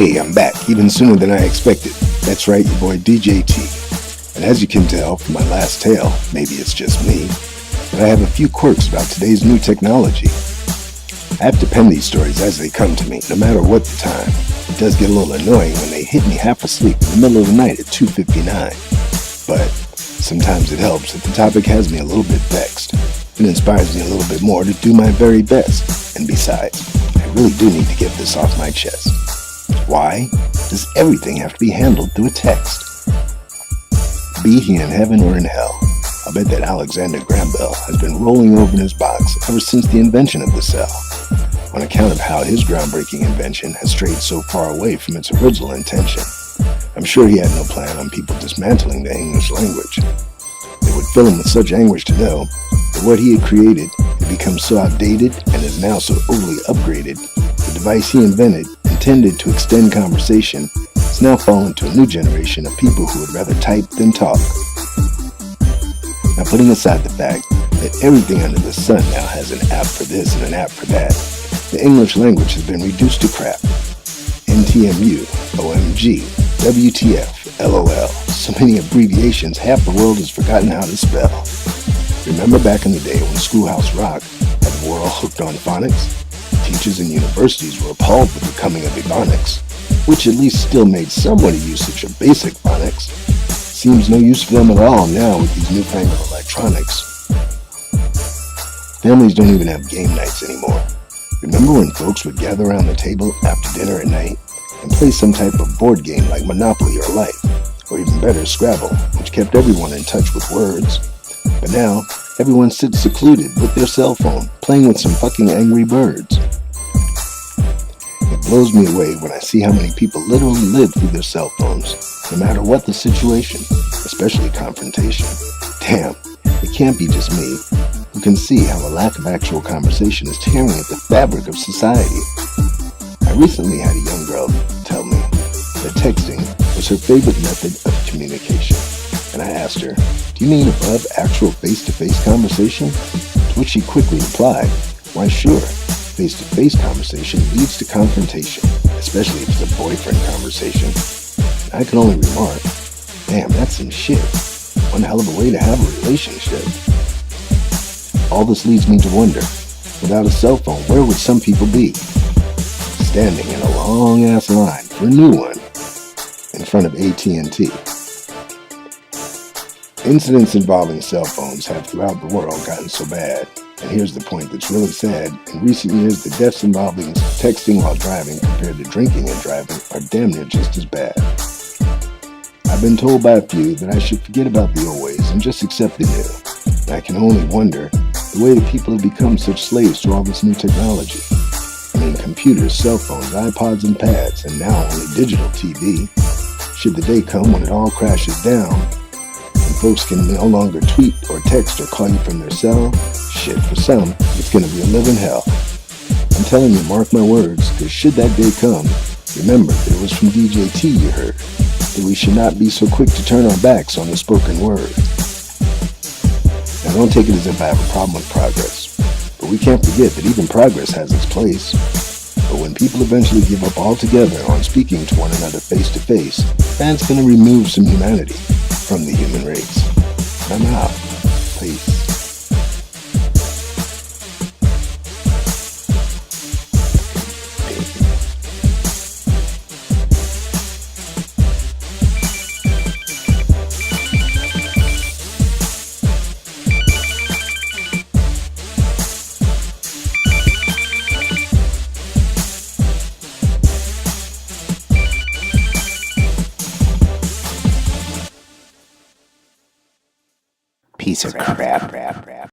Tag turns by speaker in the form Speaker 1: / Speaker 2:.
Speaker 1: Hey, I'm back, even sooner than I expected. That's right, your boy DJ T. And as you can tell from my last tale, maybe it's just me, but I have a few quirks about today's new technology. I have to pen these stories as they come to me, no matter what the time. It does get a little annoying when they hit me half asleep in the middle of the night at 2:59. But sometimes it helps if the topic has me a little bit vexed. It inspires me a little bit more to do my very best. And besides, I really do need to get this off my chest. Why does everything have to be handled through a text? Be he in heaven or in hell, I'll bet that Alexander Graham Bell has been rolling over in his box ever since the invention of the cell, on account of how his groundbreaking invention has strayed so far away from its original intention. I'm sure he had no plan on people dismantling the English language. It would fill him with such anguish to know that what he had created had become so outdated and is now so overly upgraded. The device he invented, intended to extend conversation, has now fallen to a new generation of people who would rather type than talk. Now, putting aside the fact that everything under the sun now has an app for this and an app for that, the English language has been reduced to crap. NTMU, OMG, WTF, LOL, so many abbreviations half the world has forgotten how to spell. Remember back in the day when Schoolhouse Rock had the world hooked on phonics? Teachers and universities were appalled with the coming of Ebonics, which at least still made somewhat of usage of basic phonics. Seems no use for them at all now with these newfangled electronics. Families don't even have game nights anymore. Remember when folks would gather around the table after dinner at night and play some type of board game like Monopoly or Life, or even better, Scrabble, which kept everyone in touch with words? But now, everyone sits secluded with their cell phone, playing with some fucking Angry Birds. It blows me away when I see how many people literally live through their cell phones, no matter what the situation, especially confrontation. Damn, it can't be just me who can see how a lack of actual conversation is tearing at the fabric of society. I recently had a young girl tell me that texting was her favorite method of communication, and I asked her, "Do you mean above actual face-to-face conversation?" To which she quickly replied, "Why sure, face-to-face conversation leads to confrontation, especially if it's a boyfriend conversation." I can only remark, damn, that's some shit. One hell of a way to have a relationship. All this leads me to wonder, without a cell phone, where would some people be? Standing in a long-ass line for a new one in front of AT&T. Incidents involving cell phones have throughout the world gotten so bad, and here's the point that's really sad. In recent years, the deaths involving texting while driving compared to drinking and driving are damn near just as bad. I've been told by a few that I should forget about the old ways and just accept the new. And I can only wonder the way that people have become such slaves to all this new technology. I mean, computers, cell phones, iPods and pads, and now only digital TV. Should the day come when it all crashes down, and folks can no longer tweet or text or call you from their cell, shit, for some, it's gonna be a living hell. I'm telling you, mark my words, because should that day come, remember that it was from DJ T you heard, that we should not be so quick to turn our backs on the spoken word. Now don't take it as if I have a problem with progress, but we can't forget that even progress has its place. But when people eventually give up altogether on speaking to one another face to face, that's gonna remove some humanity from the human race. I'm out. Peace. Piece of crap.